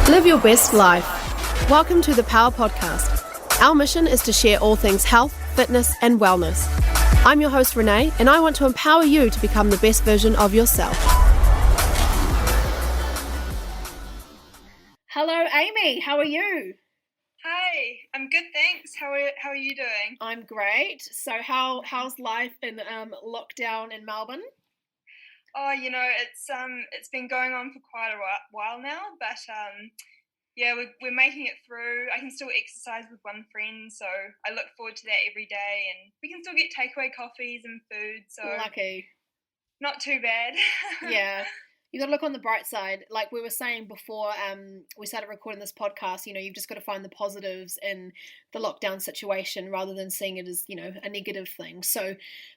Live your best life. Welcome to the Power Podcast. Our mission is to share all things health, fitness, and wellness. I'm your host, Renee, and I want to empower you to become the best version of yourself. Hello, Amy. How are you? Hi, I'm good, thanks. How are you doing? I'm great. So how's life in lockdown in Melbourne? Oh, it's been going on for quite a while now, but yeah, we're making it through. I can still exercise with one friend, so I look forward to that every day, and we can still get takeaway coffees and food, so Lucky. Not too bad. Yeah. You got to look on the bright side. Like we were saying before we started recording this podcast, you've just got to find the positives in the lockdown situation rather than seeing it as, a negative thing. So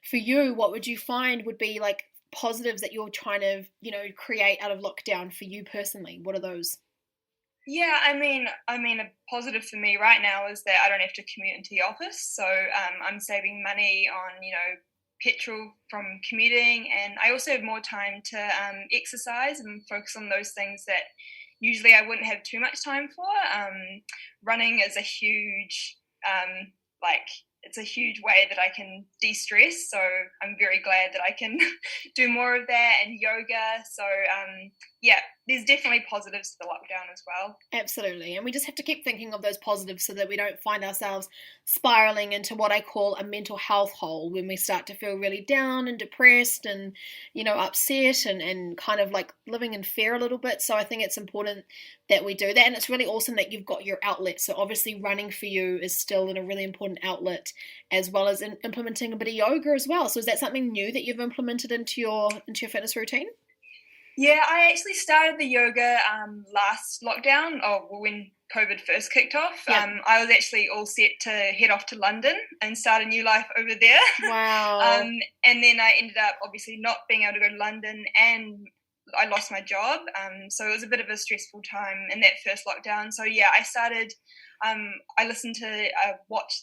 for you, what would you find would be like positives that you're trying to, create out of lockdown for you personally? What are those? Yeah, I mean, a positive for me right now is that I don't have to commute into the office. So I'm saving money on, petrol from commuting, and I also have more time to exercise and focus on those things that usually I wouldn't have too much time for. Running is a huge it's a huge way that I can de-stress, so I'm very glad that I can do more of that, and yoga. So yeah, there's definitely positives to the lockdown as well. Absolutely, and we just have to keep thinking of those positives so that we don't find ourselves spiraling into what I call a mental health hole, when we start to feel really down and depressed and upset and kind of like living in fear a little bit. So I think it's important that we do that, and it's really awesome that you've got your outlet. So obviously running for you is still a really important outlet, as well as implementing a bit of yoga as well. So is that something new that you've implemented into your fitness routine? Yeah, I actually started the yoga last lockdown, when COVID first kicked off. Yeah. I was actually all set to head off to London and start a new life over there. Wow. And then I ended up obviously not being able to go to London, and I lost my job. So it was a bit of a stressful time in that first lockdown. So yeah, I started. I listened to watch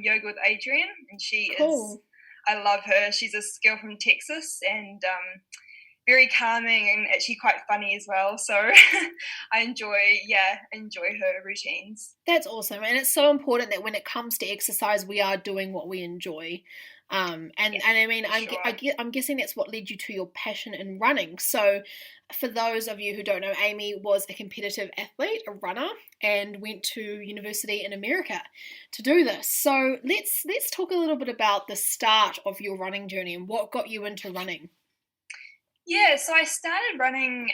yoga with Adrienne, and she cool. I love her. She's a girl from Texas, and very calming and actually quite funny as well. So I enjoy her routines. That's awesome. And it's so important that when it comes to exercise, we are doing what we enjoy. And I mean, I'm guessing that's what led you to your passion in running. So for those of you who don't know, Amy was a competitive athlete, a runner, and went to university in America to do this. So let's talk a little bit about the start of your running journey and what got you into running. Yeah, so I started running,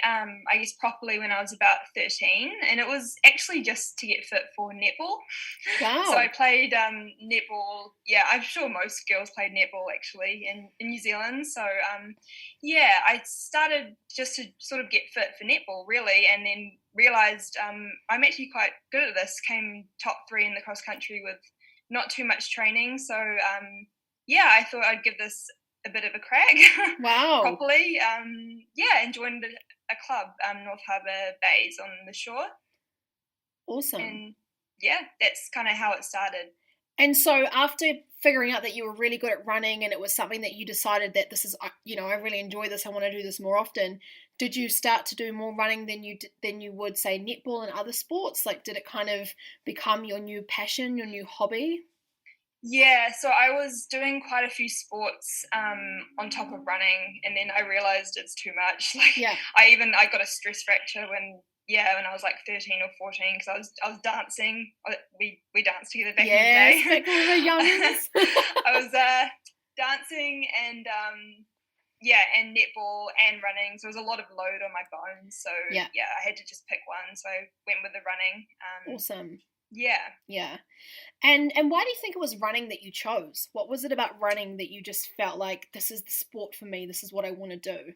properly when I was about 13, and it was actually just to get fit for netball. Wow. So I played netball. Yeah, I'm sure most girls played netball actually in New Zealand. So I started just to sort of get fit for netball really, and then realised I'm actually quite good at this. Came top 3 in the cross country with not too much training. So I thought I'd give this a bit of a crack. Wow. Properly. And joined a club, North Harbour Bays on the shore. Awesome. And yeah, that's kind of how it started. And so after figuring out that you were really good at running and it was something that you decided that this is, I really enjoy this, I want to do this more often, did you start to do more running than you would say netball and other sports? Like, did it kind of become your new passion, your new hobby? Yeah, so I was doing quite a few sports on top of running, and then I realised it's too much. I got a stress fracture when I was like 13 or 14, because I was dancing. We danced together back in the day. Back when we were young. I was dancing and netball and running. So it was a lot of load on my bones. So I had to just pick one. So I went with the running. Awesome. Yeah. And why do you think it was running that you chose? What was it about running that you just felt like, this is the sport for me, this is what I want to do?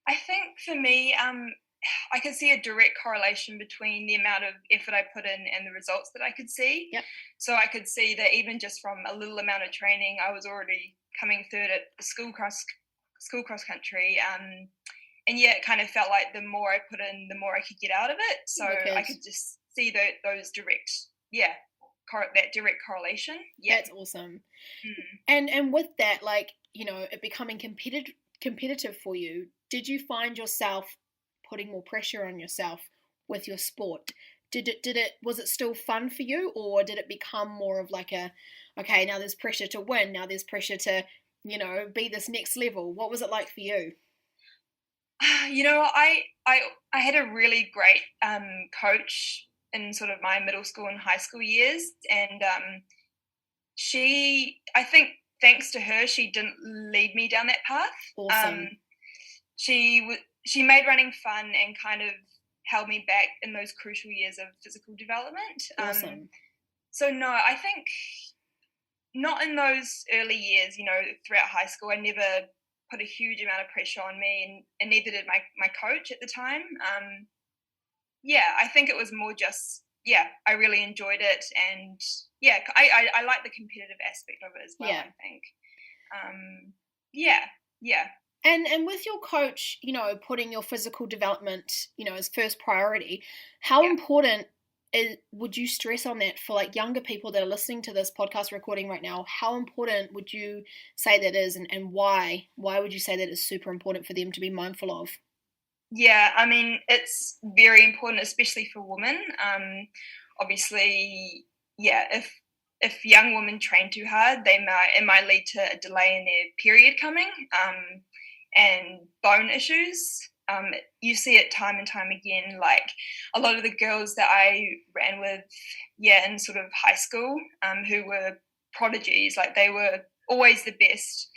I think for me, I could see a direct correlation between the amount of effort I put in and the results that I could see. Yep. So I could see that even just from a little amount of training, I was already coming third at the school cross country. And it kind of felt like the more I put in, the more I could get out of it. So I could just see those direct, that direct correlation. Yeah, that's awesome. And with that, like, it becoming competitive for you, did you find yourself putting more pressure on yourself with your sport? Was it still fun for you, or did it become more of like okay, now there's pressure to win, now there's pressure to, be this next level? What was it like for you? I had a really great coach in sort of my middle school and high school years, and I think thanks to her, she didn't lead me down that path. Awesome. She made running fun and kind of held me back in those crucial years of physical development. Awesome. So no, I think not in those early years, throughout high school. I never put a huge amount of pressure on me, and neither did my coach at the time. I think it was more just, I really enjoyed it, and I like the competitive aspect of it as well. I think. And with your coach, putting your physical development, as first priority, how important would you stress on that for like younger people that are listening to this podcast recording right now? How important would you say that is, and why? Why would you say that is super important for them to be mindful of? Yeah, I mean, it's very important, especially for women. Obviously, if young women train too hard, it might lead to a delay in their period coming, and bone issues. You see it time and time again. Like a lot of the girls that I ran with, in sort of high school, who were prodigies, like they were always the best.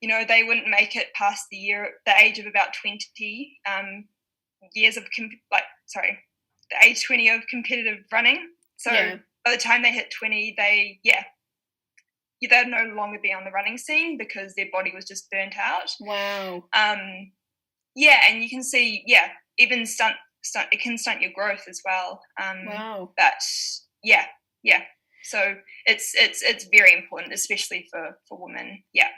They wouldn't make it past the age of about 20 years of the age 20 of competitive running. So by the time they hit 20, they'd no longer be on the running scene because their body was just burnt out. Wow. And you can see, even it can stunt your growth as well. Wow. But so it's very important, especially for women. Yeah.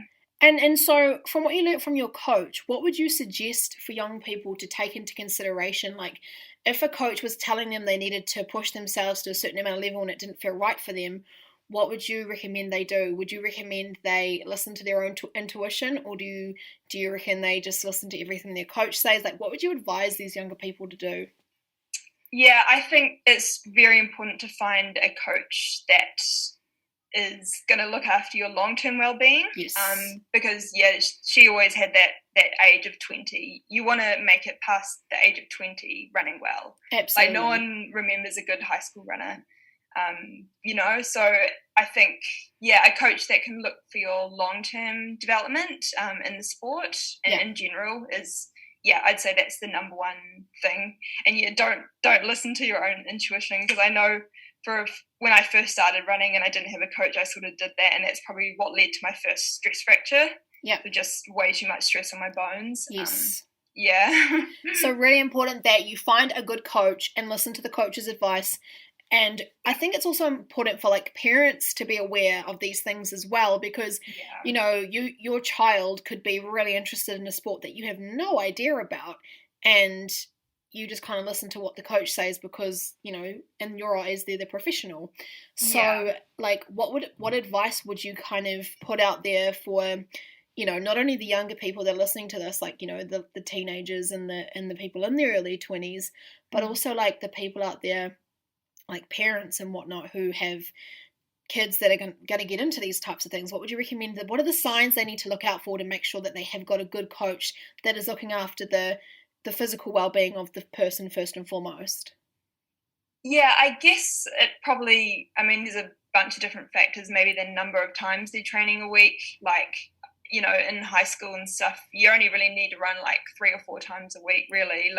And so from what you learned from your coach, what would you suggest for young people to take into consideration? Like if a coach was telling them they needed to push themselves to a certain amount of level and it didn't feel right for them, what would you recommend they do? Would you recommend they listen to their own intuition, or do you reckon they just listen to everything their coach says? Like what would you advise these younger people to do? Yeah, I think it's very important to find a coach that is going to look after your long-term well-being. Yes. Because she always had that age of 20. You want to make it past the age of 20 running well. Absolutely. Like no one remembers a good high school runner. So I think a coach that can look for your long-term development in the sport and in general is I'd say that's the number one thing. And don't listen to your own intuition, because I know when I first started running and I didn't have a coach, I sort of did that, and that's probably what led to my first stress fracture. Yeah. So just way too much stress on my bones. Yes. So really important that you find a good coach and listen to the coach's advice. And I think it's also important for like parents to be aware of these things as well, because your child could be really interested in a sport that you have no idea about, and you just kind of listen to what the coach says because, in your eyes, they're the professional. So like what advice would you kind of put out there for, not only the younger people that are listening to this, like, the teenagers and the people in their early 20s, but also like the people out there, like parents and whatnot, who have kids that are going to get into these types of things? What would you recommend? What are the signs they need to look out for to make sure that they have got a good coach that is looking after the physical well-being of the person first and foremost? Yeah, I guess it probably, there's a bunch of different factors. Maybe the number of times they're training a week. Like, in high school and stuff, you only really need to run like 3 or 4 times a week, really.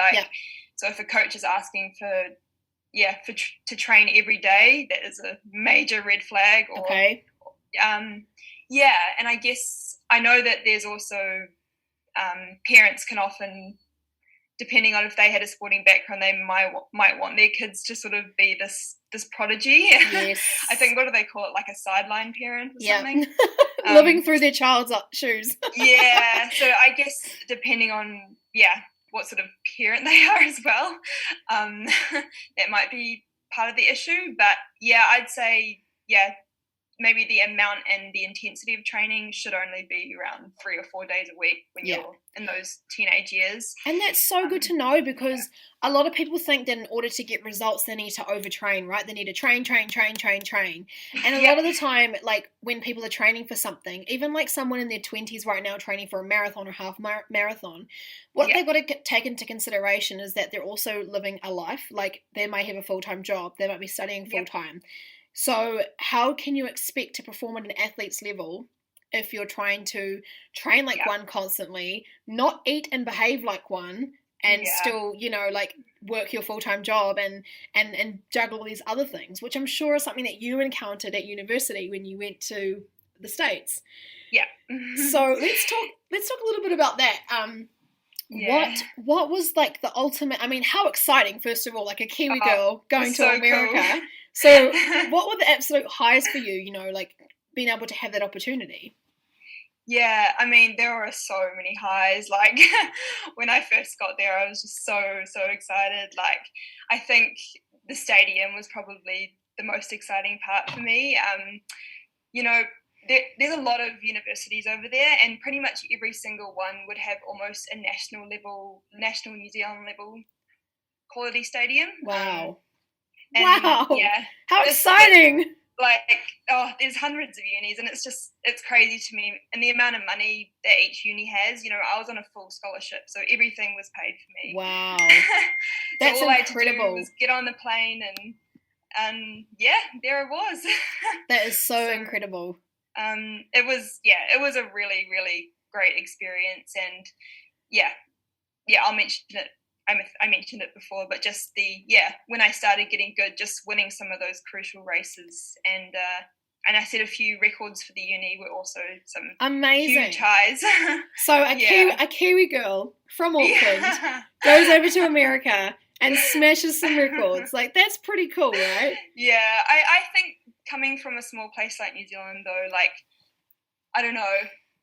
So if a coach is asking to train every day, that is a major red flag. Okay. And I guess I know that there's also parents can often, depending on if they had a sporting background, they might want their kids to sort of be this prodigy. Yes. I think, what do they call it? Like a sideline parent or something? Living through their child's shoes. So I guess depending on, what sort of parent they are as well, that might be part of the issue. But I'd say, maybe the amount and the intensity of training should only be around 3 or 4 days a week when you're in those teenage years. And that's so good to know, because a lot of people think that in order to get results, they need to overtrain, right? They need to train. And a lot of the time, like when people are training for something, even like someone in their 20s right now training for a marathon or half marathon, what they've got to take into consideration is that they're also living a life. Like they might have a full-time job, they might be studying full-time. So how can you expect to perform at an athlete's level if you're trying to train like one constantly, not eat and behave like one, and still, you know, like work your full-time job and juggle all these other things, which I'm sure is something that you encountered at university when you went to the States. Yeah. So let's talk a little bit about that. What was like the ultimate, I mean, how exciting, first of all, like a Kiwi girl going to America. Cool. So what were the absolute highs for you, you know, like being able to have that opportunity? Yeah, I mean, there were so many highs. Like when I first got there, I was just so excited. Like I think the stadium was probably the most exciting part for me. You know, there's a lot of universities over there, and pretty much every single one would have almost a national New Zealand level quality stadium. Wow. Wow. How exciting. There's hundreds of unis, and it's crazy to me. And the amount of money that each uni has, you know, I was on a full scholarship, so everything was paid for me. Wow. That's all incredible. I had to do was get on the plane and there it was. That is so incredible. It was a really, really great experience, and I'll mention it. I mentioned it before, but just when I started getting good, just winning some of those crucial races, and I set a few records for the uni were also some amazing huge highs. So a Kiwi girl from Auckland goes over to America and smashes some records. Like, that's pretty cool, right? Yeah, I think coming from a small place like New Zealand, though, like, I don't know,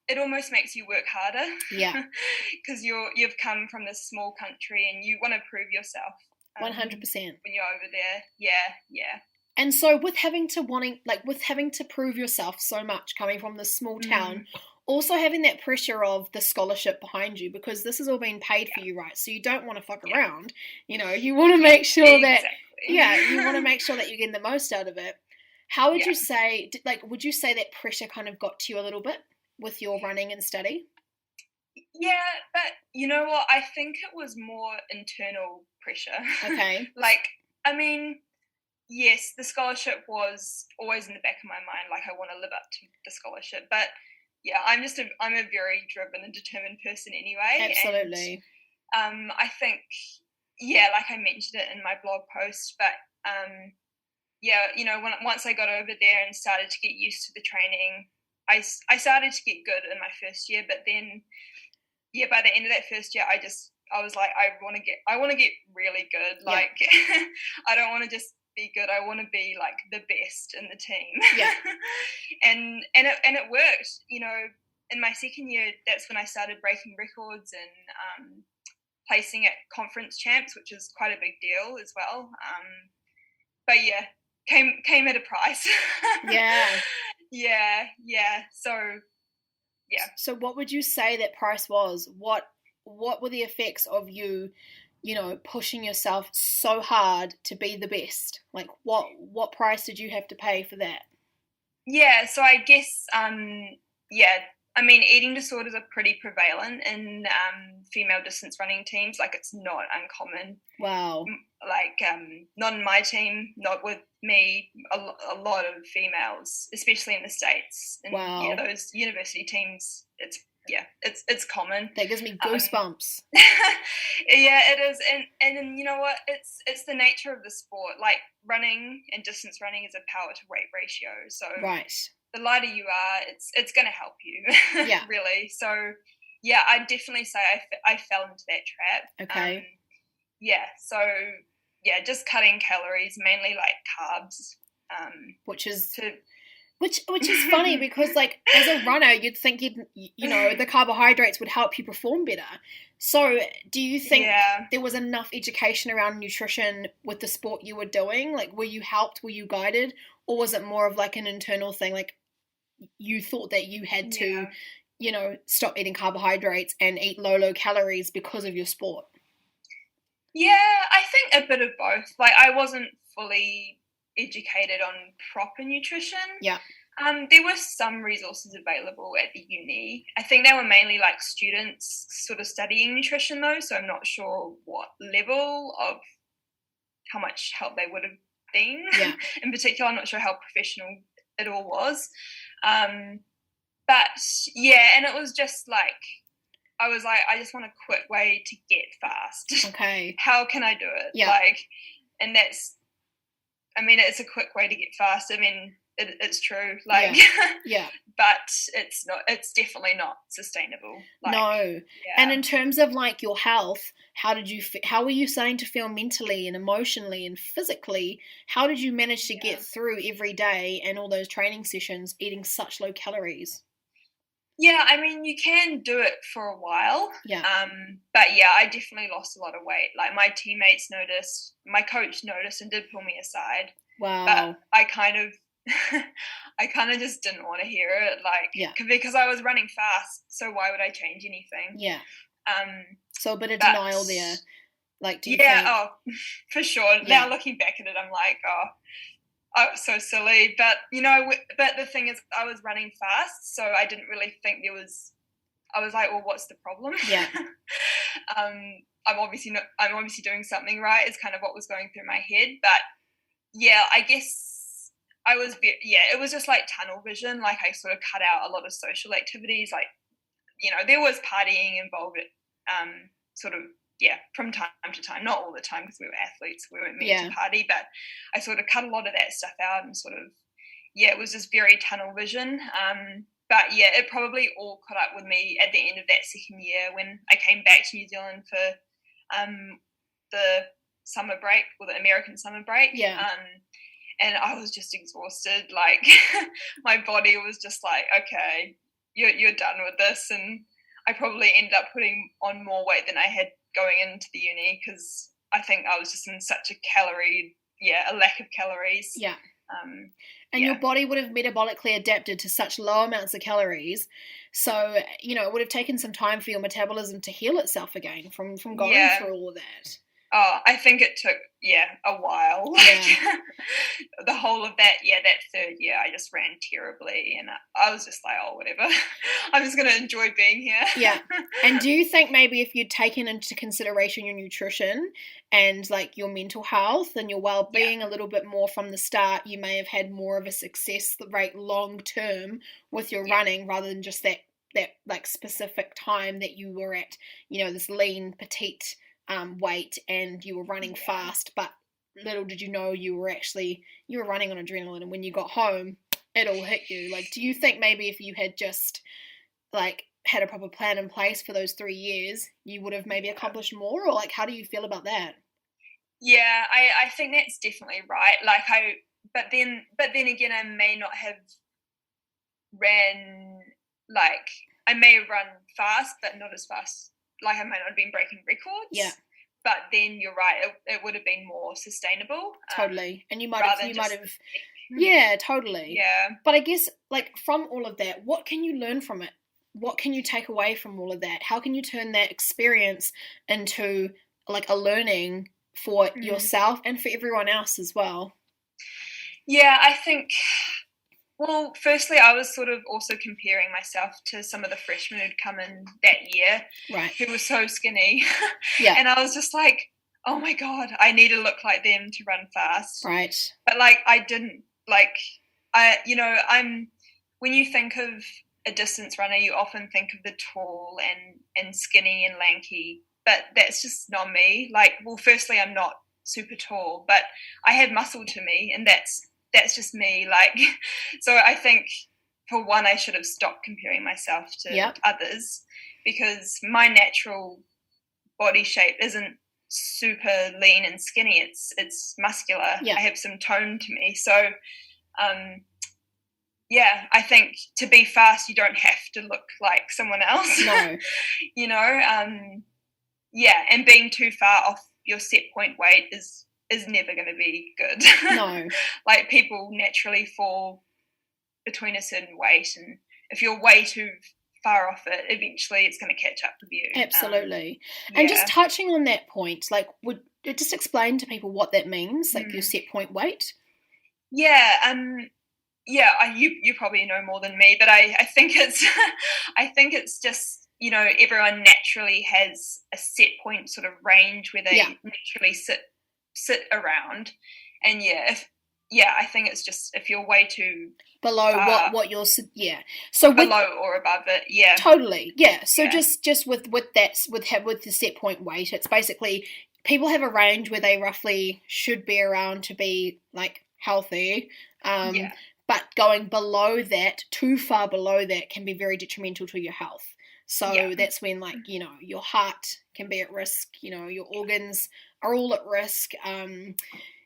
it almost makes you work harder. Yeah. Because you've come from this small country and you want to prove yourself. 100%. When you're over there. Yeah. And so with having to prove yourself so much coming from this small town, also having that pressure of the scholarship behind you, because this is all being paid for you, right? So you don't want to fuck around. You know, you want to make sure you want to make sure that you're getting the most out of it. How would you say, would you say that pressure kind of got to you a little bit with your running and study? Yeah, but you know what? I think it was more internal pressure. Okay. Like, I mean, yes, the scholarship was always in the back of my mind. Like, I want to live up to the scholarship. But yeah, I'm a very driven and determined person anyway. Absolutely. And, I think, like I mentioned it in my blog post, but you know, once I got over there and started to get used to the training, I started to get good in my first year, but then, by the end of that first year, I was like, I want to get really good. Like, I don't want to just be good. I want to be like the best in the team. Yeah. and it worked. You know, in my second year, that's when I started breaking records and placing at conference champs, which is quite a big deal as well. But came at a price. Yeah. Yeah. So what would you say that price was? What were the effects of you know, pushing yourself so hard to be the best? Like, what price did you have to pay for that? Yeah, so I guess I mean, eating disorders are pretty prevalent in female distance running teams. Like, it's not uncommon. Wow. Like, not in my team, not with me, a lot of females, especially in the States. And, wow. Those university teams, it's common. That gives me goosebumps. Yeah, it is. And you know what? It's the nature of the sport. Like, running and distance running is a power to weight ratio. So right. The lighter you are, it's going to help you. Yeah. Really. So, I'd definitely say I fell into that trap. Okay. So, just cutting calories, mainly like carbs. Which is Which is funny because, like, as a runner, you'd think the carbohydrates would help you perform better. So, do you think Yeah. there was enough education around nutrition with the sport you were doing? Like, were you helped? Were you guided? Or was it more of like an internal thing? Like, you thought that you had to, Yeah. stop eating carbohydrates and eat low calories because of your sport? Yeah, I think a bit of both. Like, I wasn't fully educated on proper nutrition. Yeah. There were some resources available at the uni. I think they were mainly like students sort of studying nutrition though, so I'm not sure what level of how much help they would have been. Yeah. In particular, I'm not sure how professional it all was. But yeah, and it was just like, I was like, I just want a quick way to get fast. Okay. How can I do it? Yeah. Like, and it's a quick way to get fast. I mean, it's true. Like, yeah. But it's not. It's definitely not sustainable. Like, no. Yeah. And in terms of like your health, how were you starting to feel mentally and emotionally and physically? How did you manage to get through every day and all those training sessions eating such low calories? Yeah, I mean, you can do it for a while. Yeah. But yeah, I definitely lost a lot of weight. Like, my teammates noticed, my coach noticed and did pull me aside. Wow. But I kind of just didn't want to hear it. Like, because I was running fast, so why would I change anything? Yeah. So a bit of denial there. Like, do you think? Oh, for sure. Yeah. Now looking back at it, I'm like, I was so silly. But, but the thing is, I was running fast, so I didn't really think I was like, well, what's the problem? Yeah. I'm obviously doing something right, is kind of what was going through my head. But yeah, I guess it was just like tunnel vision. Like, I sort of cut out a lot of social activities. Like, there was partying involved, sort of, from time to time, not all the time because we were athletes, we weren't meant to party, but I sort of cut a lot of that stuff out and sort of, it was just very tunnel vision. But yeah, it probably all caught up with me at the end of that second year when I came back to New Zealand for the summer break, or the American summer break. Yeah. And I was just exhausted. Like, my body was just like, okay, you're done with this. And I probably ended up putting on more weight than I had going into the uni, because I think I was just in such a lack of calories. Yeah. And your body would have metabolically adapted to such low amounts of calories. So, it would have taken some time for your metabolism to heal itself again from going through all of that. Oh, I think it took, a while. Like, the whole of that third year, I just ran terribly. And I was just like, oh, whatever. I'm just going to enjoy being here. Yeah. And do you think maybe if you'd taken into consideration your nutrition and like your mental health and your well-being a little bit more from the start, you may have had more of a success rate long term with your running, rather than just that like specific time that you were at, this lean, petite weight, and you were running fast, but little did you know you were running on adrenaline, and when you got home it all hit you. Like, do you think maybe if you had just like had a proper plan in place for those 3 years, you would have maybe accomplished more? Or like, how do you feel about that? Yeah, I think that's definitely right. Like, but then again, I may not have ran, like, I may have run fast, but not as fast. Like, I might not have been breaking records. Yeah. But then you're right, it would have been more sustainable. Totally. And you might have yeah, totally. Yeah. But I guess, like, from all of that, what can you learn from it? What can you take away from all of that? How can you turn that experience into like a learning for yourself and for everyone else as well? Yeah, I think, well, firstly, I was sort of also comparing myself to some of the freshmen who'd come in that year, right, who were so skinny. Yeah. And I was just like, oh my God, I need to look like them to run fast. Right. But like, I didn't. Like, when you think of a distance runner, you often think of the tall and skinny and lanky, but that's just not me. Like, well, firstly, I'm not super tall, but I have muscle to me, and that's just me. Like, so I think, for one, I should have stopped comparing myself to others, because my natural body shape isn't super lean and skinny. It's muscular. I have some tone to me. So, yeah, I think to be fast, you don't have to look like someone else. No. You know, yeah, and being too far off your set point weight is never going to be good. No. Like, people naturally fall between a certain weight, and if you're way too far off it, eventually it's going to catch up with you. Absolutely. And just Yeah. touching on that point, like, would it just explain to people what that means, like your set point weight? Yeah, yeah, you probably know more than me, but I think it's I think it's just, you know, everyone naturally has a set point sort of range where they Yeah. naturally sit around, and yeah, I think it's just if you're way too Below far what you're, yeah. So with, below or above it, yeah, totally, yeah. So yeah, just with that, with the set point weight, it's basically people have a range where they roughly should be around to be like healthy. yeah, But going below that, too far below that, can be very detrimental to your health. So yeah, that's when, like, you know, your heart can be at risk, you know, your organs are all at risk.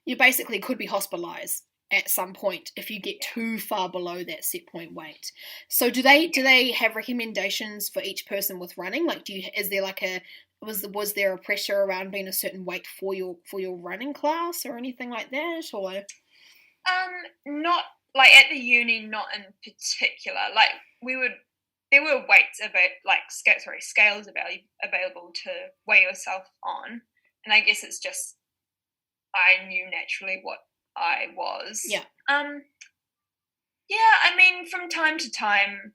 You basically could be hospitalized at some point if you get too far below that set point weight. So do they have recommendations for each person with running? Like, is there like was there a pressure around being a certain weight for your running class or anything like that, or? not like at the uni, not in particular. Like, there were weights like scales available to weigh yourself on, and I guess it's just I knew naturally what I was. Yeah. Yeah, I mean, from time to time,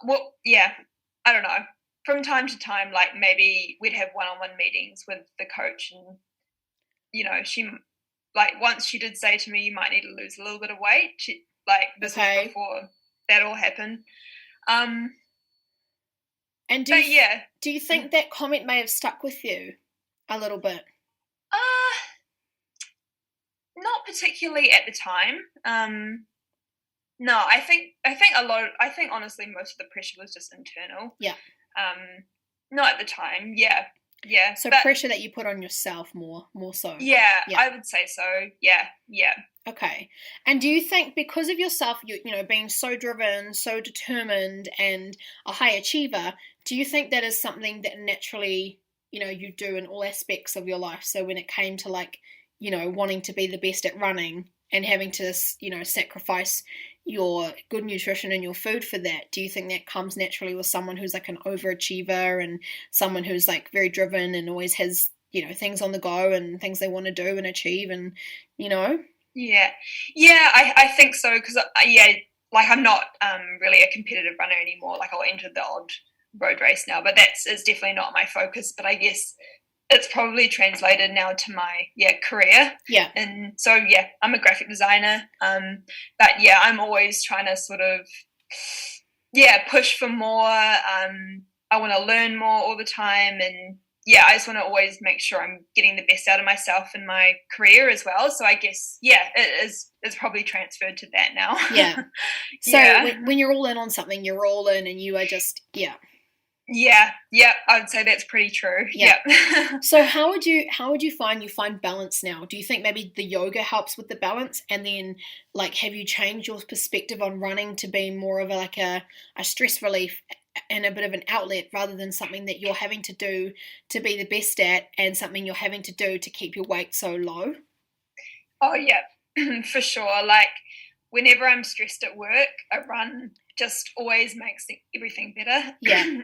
well, yeah, I don't know. From time to time, like, maybe we'd have one-on-one meetings with the coach, and, you know, she, like, once she did say to me, you might need to lose a little bit of weight. This was before that all happened. And do you think that comment may have stuck with you a little bit? Not particularly at the time. No, I think honestly most of the pressure was just internal. Yeah. Not at the time. Yeah. Yeah. So pressure that you put on yourself more so. Yeah, I would say so. Yeah. Yeah. Okay. And do you think because of yourself, you know, being so driven, so determined, and a high achiever, do you think that is something that naturally, you know, you do in all aspects of your life? So when it came to, like, you know, wanting to be the best at running and having to, you know, sacrifice your good nutrition and your food for that, do you think that comes naturally with someone who's like an overachiever and someone who's like very driven and always has, you know, things on the go and things they want to do and achieve, and, you know? Yeah, I think so, because like, I'm not really a competitive runner anymore. Like, I'll enter the odd road race now, but it's definitely not my focus. But I guess it's probably translated now to my career. Yeah. And so I'm a graphic designer. But I'm always trying to sort of push for more. I want to learn more all the time, and I just want to always make sure I'm getting the best out of myself in my career as well. So I guess, it's probably transferred to that now. Yeah. So when you're all in on something, you're all in, and you are just, Yeah, I would say that's pretty true. Yeah. So how would you find balance now? Do you think maybe the yoga helps with the balance? And then, like, have you changed your perspective on running to be more of a stress relief and a bit of an outlet, rather than something that you're having to do to be the best at, and something you're having to do to keep your weight so low? Oh yeah, for sure. Like, whenever I'm stressed at work, a run just always makes everything better. Yeah.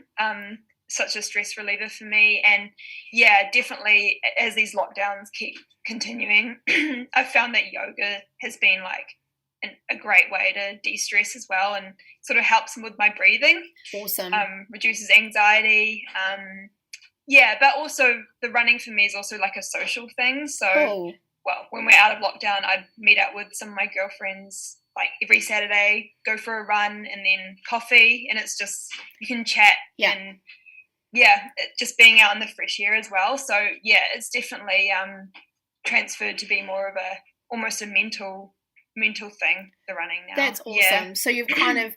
Such a stress reliever for me. And definitely, as these lockdowns keep continuing, I've found that yoga has been like a great way to de-stress as well, and sort of helps with my breathing. Awesome. Reduces anxiety. But also the running for me is also like a social thing. So, cool. Well, when we're out of lockdown, I'd meet up with some of my girlfriends, like, every Saturday, go for a run, and then coffee, and it's just, you can chat. Yeah. And just being out in the fresh air as well. So it's definitely transferred to be more of almost a mental thing, the running now. That's awesome. So you've kind of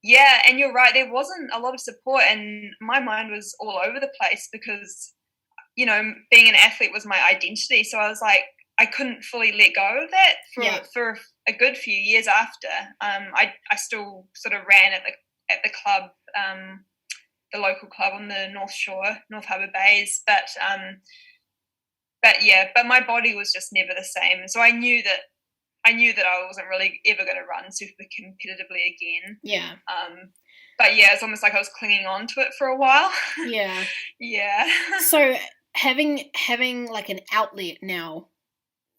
Yeah, and you're right. There wasn't a lot of support, and my mind was all over the place because, you know, being an athlete was my identity. So I was like, I couldn't fully let go of that Yeah. for a good few years after. I still sort of ran at the club, the local club on the North Shore, North Harbour Bays, but yeah, but my body was just never the same. So I knew that I wasn't really ever going to run super competitively again. Yeah. But yeah, it's almost like I was clinging on to it for a while. Yeah. Yeah. So having like an outlet now,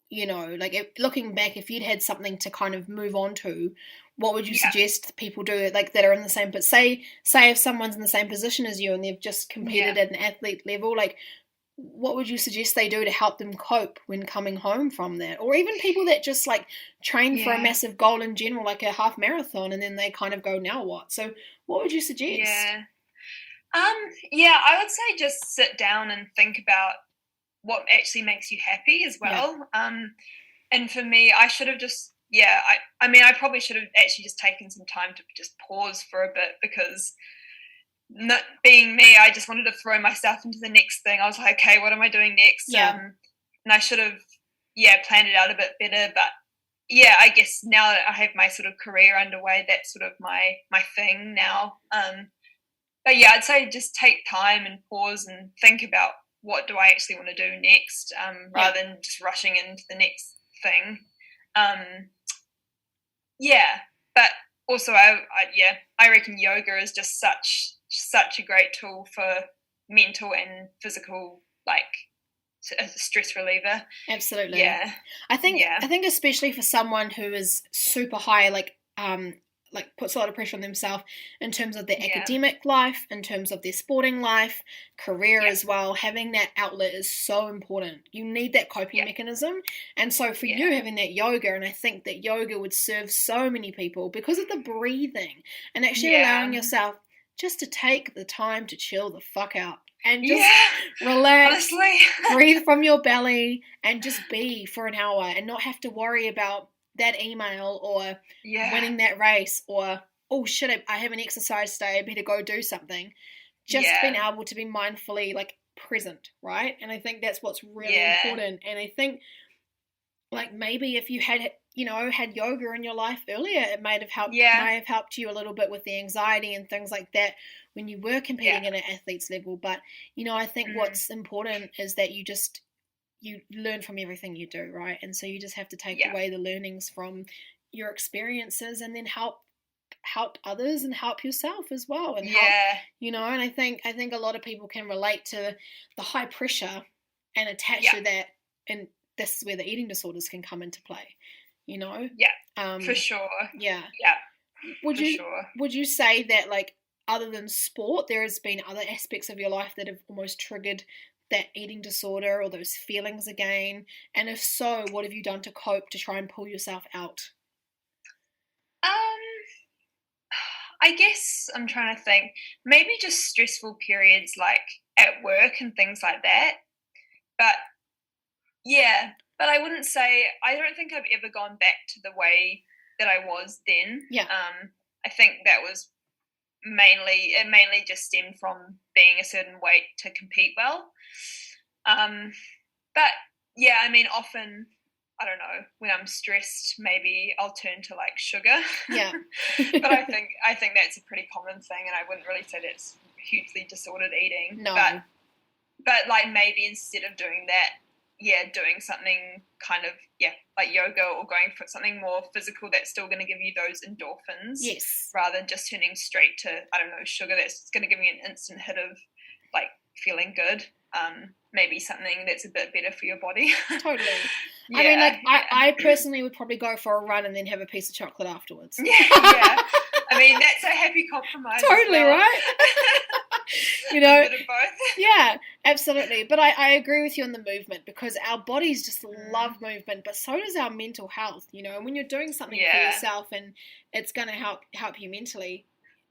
you know, like looking back, if you'd had something to kind of move on to, what would you Yeah. suggest people do, like that are in the same, but say if someone's in the same position as you and they've just competed Yeah. at an athlete level, like what would you suggest they do to help them cope when coming home from that? Or even people that just like train for a Yeah. massive goal in general, like a half marathon, and then they kind of go, now what? So what would you suggest? Yeah. Yeah, I would say just sit down and think about what actually makes you happy as Yeah. well. And for me, I should have just, yeah, I mean, I probably should have actually just taken some time to just pause for a bit because not being me, I just wanted to throw myself into the next thing. I was like, okay, what am I doing next? Yeah. And I should have, yeah, planned it out a bit better. But yeah, I guess now that I have my sort of career underway, that's sort of my thing now. But yeah, I'd say just take time and pause and think about what do I actually want to do next, rather than just rushing into the next thing. Yeah, but also I reckon yoga is just such a great tool for mental and physical, like a stress reliever. Absolutely. Yeah. I think Yeah. especially for someone who is super high, like puts a lot of pressure on themselves in terms of their Yeah. academic life, in terms of their sporting life, career Yeah. as well, having that outlet is so important. You need that coping Yeah. mechanism. And so for Yeah. you having that yoga, and I think that yoga would serve so many people because of the breathing and actually allowing yourself just to take the time to chill the fuck out and just relax, honestly. breathe from your belly and just be for an hour and not have to worry about that email or winning that race or, oh shit, I haven't exercised today, I better go do something. Just being able to be mindfully like present, right? And I think that's what's really important. And I think like maybe if you had, you know, had yoga in your life earlier, it might have helped you a little bit with the anxiety and things like that when you were competing at an athlete's level. But you know, I think what's important is that you learn from everything you do, right? And so you just have to take away the learnings from your experiences and then help others and help yourself as well, and help, you know. And I think a lot of people can relate to the high pressure and attach to that, and this is where the eating disorders can come into play, you know. For sure. Would you say that, like, other than sport, there has been other aspects of your life that have almost triggered that eating disorder or those feelings again? And if so, what have you done to cope to try and pull yourself out? I guess I'm trying to think. Maybe just stressful periods like at work and things like that. But yeah, but I wouldn't say, I don't think I've ever gone back to the way that I was then. I think that was mainly just stemmed from being a certain weight to compete well. But yeah, I mean, often, I don't know, when I'm stressed, maybe I'll turn to like sugar. But I think that's a pretty common thing, and I wouldn't really say that's hugely disordered eating. No. But like maybe instead of doing that, doing something kind of, like yoga or going for something more physical that's still going to give you those endorphins. Yes. Rather than just turning straight to, I don't know, sugar that's going to give you an instant hit of like feeling good. Maybe something that's a bit better for your body. Totally. I mean, like, I personally would probably go for a run and then have a piece of chocolate afterwards. Yeah. I mean, that's a happy compromise. Totally, right? You know, a bit of both. Yeah, absolutely. But I agree with you on the movement, because our bodies just love movement, but so does our mental health. You know, and when you're doing something for yourself and it's going to help you mentally,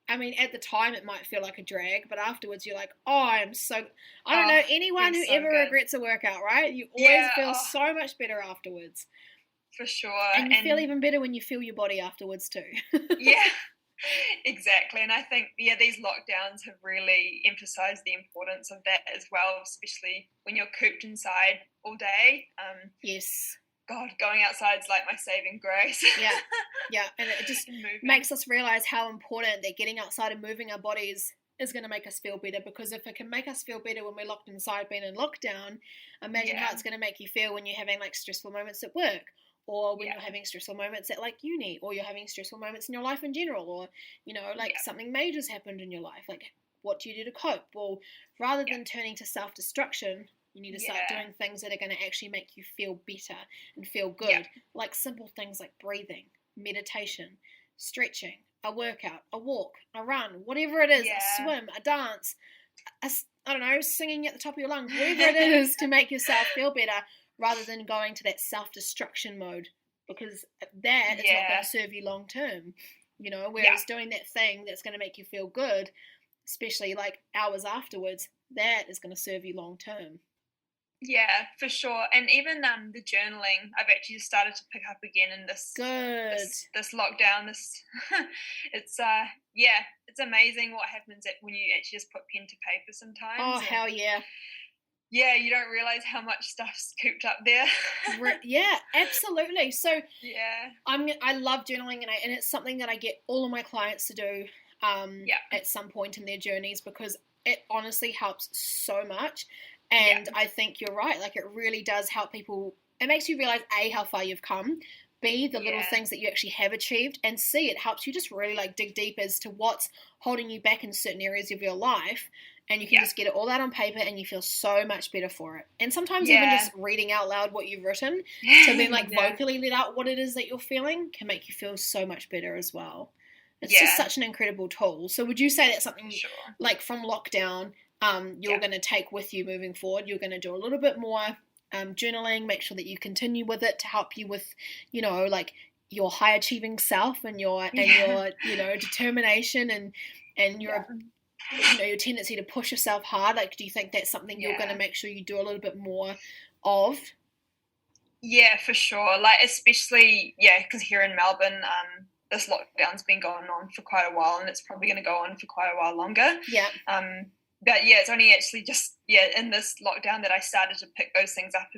I mean, at the time it might feel like a drag, but afterwards you're like, I don't know anyone who ever regrets a workout, right? You always feel so much better afterwards. For sure. And you feel even better when you feel your body afterwards too. Exactly. And I think, these lockdowns have really emphasized the importance of that as well, especially when you're cooped inside all day. Yes. God, going outside's like my saving grace. Yeah, and it just makes us realize how important that getting outside and moving our bodies is going to make us feel better, because if it can make us feel better when we're locked inside being in lockdown, imagine how it's going to make you feel when you're having like stressful moments at work, or when you're having stressful moments at like uni, or you're having stressful moments in your life in general, or like something major's happened in your life. Like, what do you do to cope? Well, rather than turning to self-destruction, you need to start doing things that are going to actually make you feel better and feel good. Like simple things like breathing, meditation, stretching, a workout, a walk, a run, whatever it is, a swim, a dance, I don't know, singing at the top of your lungs, whatever it is to make yourself feel better, rather than going to that self-destruction mode, because that is not going to serve you long term, whereas doing that thing that's going to make you feel good, especially like hours afterwards, that is going to serve you long term. Yeah, for sure. And even the journaling, I've actually started to pick up again in this this lockdown. It's it's amazing what happens when you actually just put pen to paper sometimes. Oh, hell yeah. Yeah, you don't realize how much stuff's cooped up there. Yeah, absolutely. So I love journaling, and it's something that I get all of my clients to do at some point in their journeys, because it honestly helps so much. And I think you're right. Like, it really does help people. It makes you realize, A, how far you've come, B, the little things that you actually have achieved, and C, it helps you just really like dig deep as to what's holding you back in certain areas of your life. And you can just get it all out on paper, and you feel so much better for it. And sometimes even just reading out loud what you've written, to then like vocally let out what it is that you're feeling, can make you feel so much better as well. It's just such an incredible tool. So would you say that's something like from lockdown, you're going to take with you moving forward? You're going to do a little bit more journaling, make sure that you continue with it to help you with, like your high achieving self and your determination and your your tendency to push yourself hard. Like, do you think that's something you're going to make sure you do a little bit more of? Yeah, for sure. Like, especially, because here in Melbourne, this lockdown's been going on for quite a while, and it's probably going to go on for quite a while longer. But it's only actually just in this lockdown that I started to pick those things up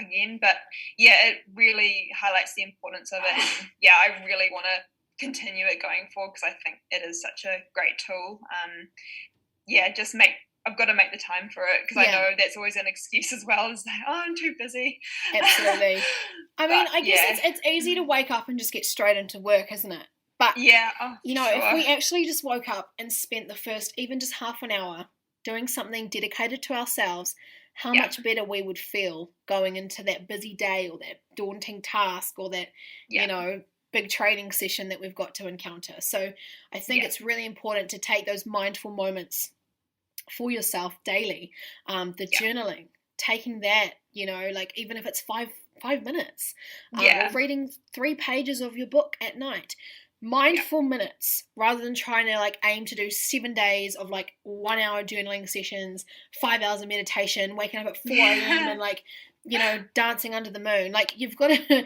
again. But it really highlights the importance of it. And I really want to continue it going forward, because I think it is such a great tool. I've got to make the time for it, because I know that's always an excuse as well, is like, I'm too busy. Absolutely. I mean, I guess it's easy to wake up and just get straight into work, isn't it? But, if we actually just woke up and spent the first, even just half an hour doing something dedicated to ourselves, how much better we would feel going into that busy day, or that daunting task, or that, big training session that we've got to encounter. So I think it's really important to take those mindful moments for yourself daily. The journaling, taking that, like even if it's five minutes, or reading 3 pages of your book at night. Mindful minutes, rather than trying to like aim to do 7 days of like 1 hour journaling sessions, 5 hours of meditation, waking up at 4 a.m. and like, dancing under the moon. Like, you've got to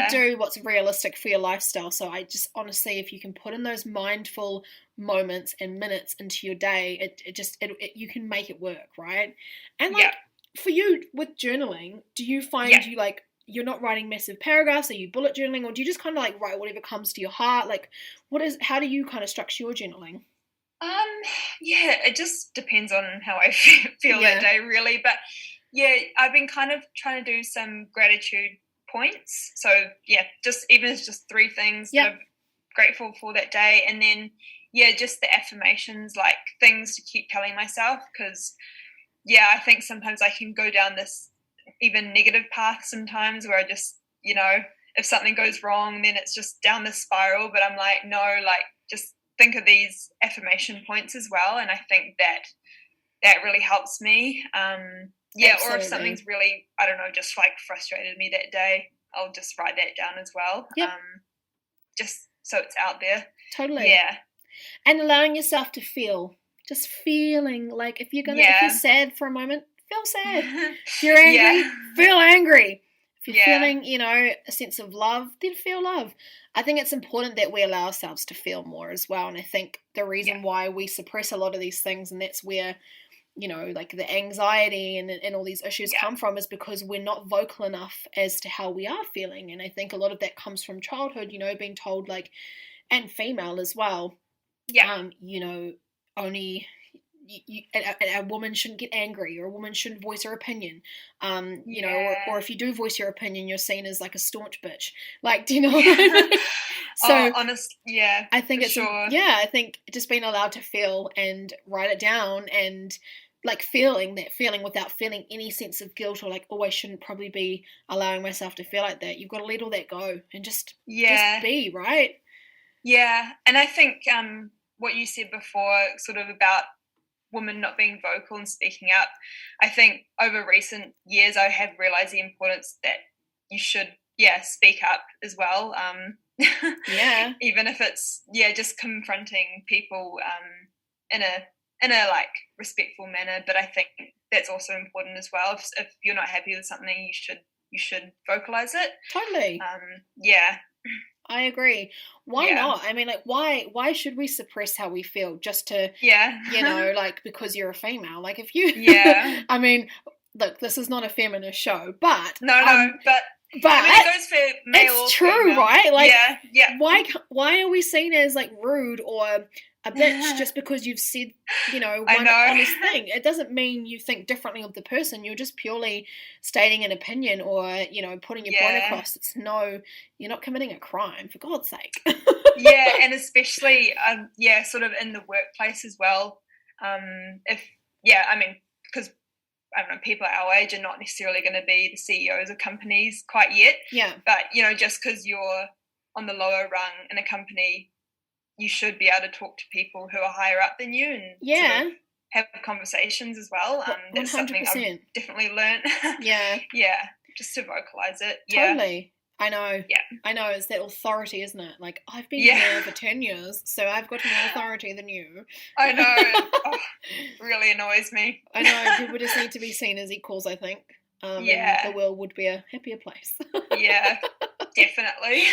do what's realistic for your lifestyle. So I just honestly, if you can put in those mindful moments and minutes into your day, it you can make it work, right? And like for you with journaling, do you find you're not writing massive paragraphs? Are you bullet journaling, or do you just kind of like write whatever comes to your heart? Like, how do you kind of structure your journaling? It just depends on how I feel that day, really. But I've been kind of trying to do some gratitude points. So just even it's just 3 things that I'm grateful for that day, and then just the affirmations, like things to keep telling myself, because I think sometimes I can go down this even negative path sometimes, where I just, if something goes wrong, then it's just down this spiral. But I'm like, no, like, just think of these affirmation points as well. And I think that really helps me. Or if something's really, I don't know, just like frustrated me that day, I'll just write that down as well. Just so it's out there. Totally. Yeah. And allowing yourself to feel, just feeling like, if you're sad for a moment, feel sad. If you're angry, feel angry. If you're feeling, a sense of love, then feel love. I think it's important that we allow ourselves to feel more as well. And I think the reason why we suppress a lot of these things, and that's where, like the anxiety and all these issues come from, is because we're not vocal enough as to how we are feeling. And I think a lot of that comes from childhood, being told, like, and female as well, only... a woman shouldn't get angry, or a woman shouldn't voice her opinion, or if you do voice your opinion, you're seen as like a staunch bitch. Like, do you know what I mean? So I think it's I think just being allowed to feel and write it down, and like feeling that feeling without feeling any sense of guilt, or like, oh, I shouldn't probably be allowing myself to feel like that. You've got to let all that go and just be, right? Yeah, and I think what you said before, sort of about women not being vocal and speaking up, I think over recent years I have realized the importance that you should speak up as well, even if it's just confronting people in a like respectful manner. But I think that's also important as well. If you're not happy with something, you should vocalize it. Totally. I agree. Why not? I mean, like, why should we suppress how we feel just to, like, because you're a female? Like, if you, I mean, look, this is not a feminist show, but but I mean, it goes for male or it's true, female. Right? Like, why are we seen as like rude or a bitch just because you've said, one honest thing? It doesn't mean you think differently of the person. You're just purely stating an opinion, or, putting your point across. You're not committing a crime, for God's sake. And especially, sort of in the workplace as well. I mean, because, I don't know, people our age are not necessarily going to be the CEOs of companies quite yet. Yeah. But, just because you're on the lower rung in a company, you should be able to talk to people who are higher up than you, and sort of have conversations as well. That's 100%. Something I've definitely learned. Just to vocalize it. Totally. I know. Yeah. I know. It's that authority, isn't it? Like, I've been here for 10 years, so I've got more authority than you. I know. Really annoys me. I know. People just need to be seen as equals, I think. And the world would be a happier place. Definitely.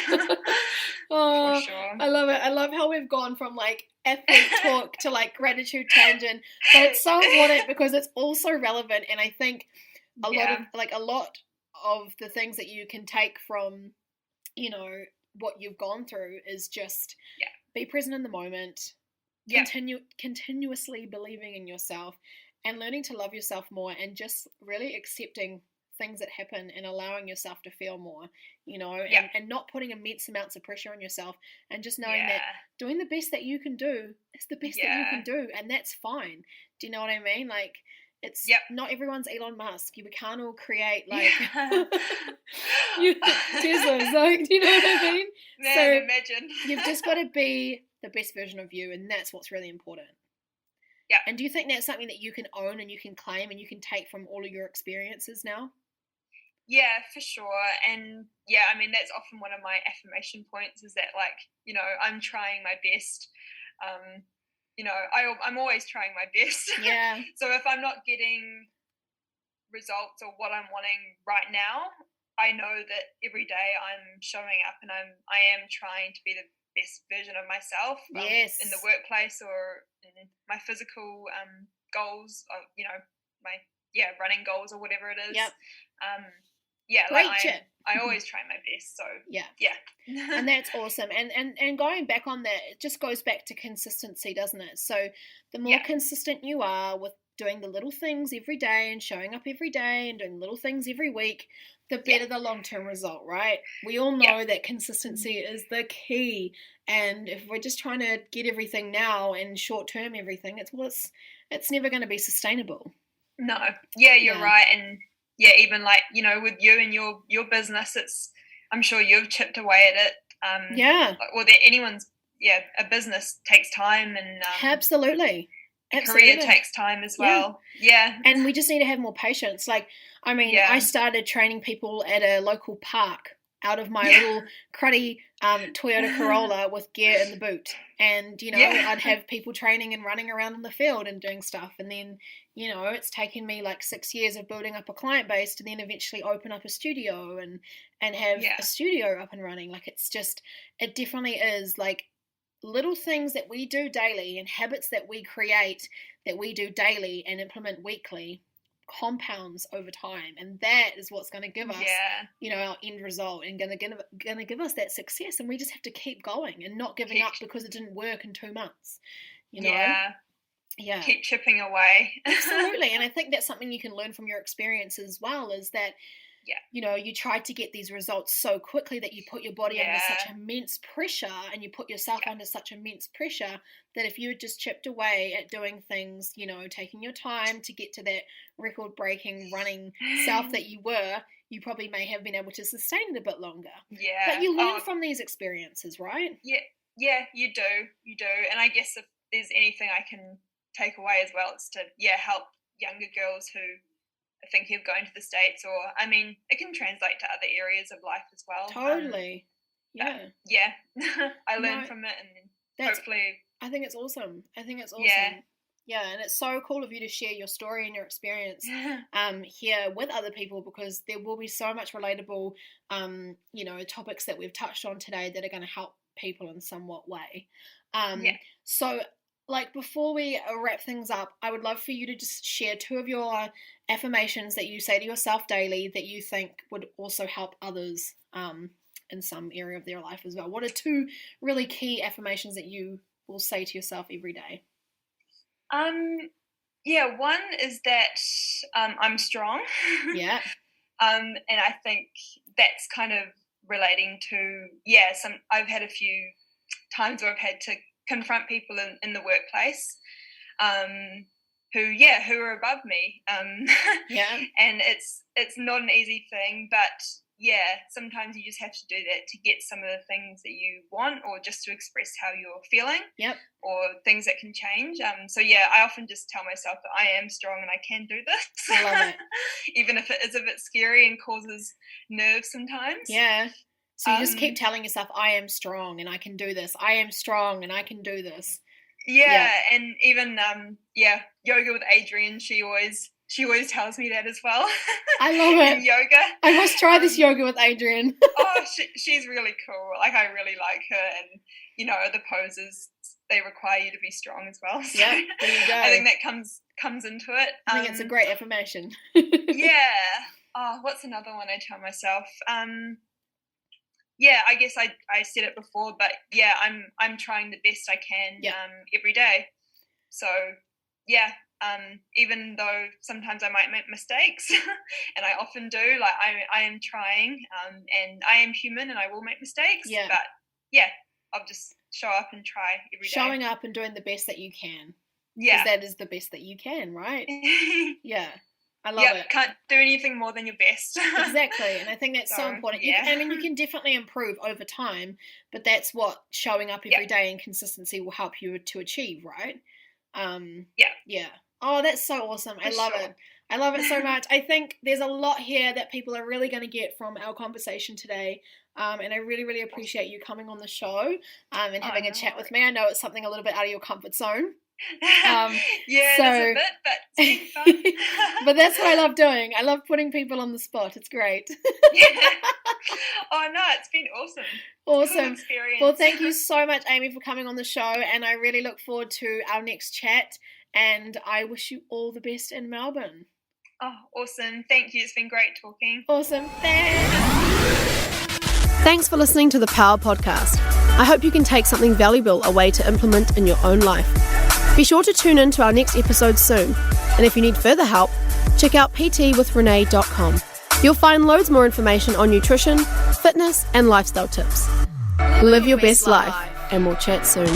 For sure. I love it. I love how we've gone from like athlete talk to like gratitude tangent, but it's so important because it's also relevant. And I think a lot of the things that you can take from, what you've gone through is just be present in the moment, continuously believing in yourself, and learning to love yourself more, and just really accepting things that happen and allowing yourself to feel more, and not putting immense amounts of pressure on yourself, and just knowing that doing the best that you can do is the best that you can do, and that's fine. Do you know what I mean? Like, it's not everyone's Elon Musk. We can't all create like Teslas. Like, do you know what I mean? Man, so imagine. You've just got to be the best version of you, and that's what's really important. Yeah. And do you think that's something that you can own and you can claim and you can take from all of your experiences now? Yeah, for sure. And I mean, that's often one of my affirmation points, is that, like, I'm trying my best. I'm always trying my best. Yeah. So if I'm not getting results or what I'm wanting right now, I know that every day I'm showing up and I am trying to be the best version of myself. In the workplace or in my physical goals, my running goals or whatever it is. Yep. I always try my best. So and that's awesome. And going back on that, it just goes back to consistency, doesn't it? So the more consistent you are with doing the little things every day and showing up every day and doing little things every week, the better the long-term result, right? We all know that consistency is the key. And if we're just trying to get everything now and short-term everything, it's never going to be sustainable. No. Yeah, you're right. And even like, with you and your business, I'm sure you've chipped away at it. Or that anyone's, a business takes time, and Absolutely. A career takes time as well. Yeah. And we just need to have more patience. Like, I mean, I started training people at a local park out of my little cruddy Toyota Corolla with gear in the boot. And, I'd have people training and running around in the field and doing stuff. And then, it's taken me like 6 years of building up a client base to then eventually open up a studio and have a studio up and running. Like, it definitely is like little things that we do daily and habits that we create that we do daily and implement weekly compounds over time, and that is what's going to give us our end result and going to give us that success. And we just have to keep going and not giving up because it didn't work in 2 months. Keep chipping away. Absolutely. And I think that's something you can learn from your experience as well, is that you tried to get these results so quickly that you put your body under such immense pressure, and you put yourself under such immense pressure that if you had just chipped away at doing things, taking your time to get to that record-breaking running self that you were, you probably may have been able to sustain it a bit longer. Yeah. But you learn from these experiences, right? Yeah, you do. And I guess if there's anything I can take away as well, it's to, help younger girls who thinking of going to the States, or it can translate to other areas of life as well. Totally. I learned from it, and hopefully I think it's awesome. Yeah, and it's so cool of you to share your story and your experience here with other people, because there will be so much relatable topics that we've touched on today that are going to help people in somewhat way. So like, before we wrap things up, I would love for you to just share 2 of your affirmations that you say to yourself daily that you think would also help others in some area of their life as well. What are 2 really key affirmations that you will say to yourself every day? One is that I'm strong. Yeah. And I think that's kind of relating to, I've had a few times where I've had to confront people in the workplace who are above me. And it's not an easy thing, but sometimes you just have to do that to get some of the things that you want, or just to express how you're feeling. Or things that can change. I often just tell myself that I am strong and I can do this. I love it. Even if it is a bit scary and causes nerves sometimes. Yeah. So you just keep telling yourself, I am strong and I can do this. I am strong and I can do this. Yeah. And even, yoga with Adrienne, she always tells me that as well. I love it. In yoga. I must try this yoga with Adrienne. She's really cool. Like, I really like her, and, the poses, they require you to be strong as well. So there you go. I think that comes into it. I think it's a great affirmation. What's another one I tell myself? I guess I said it before, but I'm trying the best I can every day. So even though sometimes I might make mistakes, and I often do, like I am trying, and I am human and I will make mistakes. But I'll just show up and try every day. Showing up and doing the best that you can. Because that is the best that you can, right? I love it. Can't do anything more than your best. Exactly, and I think that's so important. You can definitely improve over time, but that's what showing up every day and consistency will help you to achieve, right? Oh, that's so awesome. I love it. I love it so much. I think there's a lot here that people are really going to get from our conversation today. And I really, really appreciate you coming on the show and having a chat with me. I know it's something a little bit out of your comfort zone. It's a bit, but it's fun. But that's what I love doing. I love putting people on the spot. It's great. Oh no, it's been awesome. Awesome. Experience. Well, thank you so much, Amy, for coming on the show, and I really look forward to our next chat, and I wish you all the best in Melbourne. Oh, awesome. Thank you. It's been great talking. Awesome. Thanks. Thanks for listening to the Power Podcast. I hope you can take something valuable away to implement in your own life. Be sure to tune in to our next episode soon. And if you need further help, check out ptwithrenee.com. You'll find loads more information on nutrition, fitness, and lifestyle tips. Live your best life, and we'll chat soon.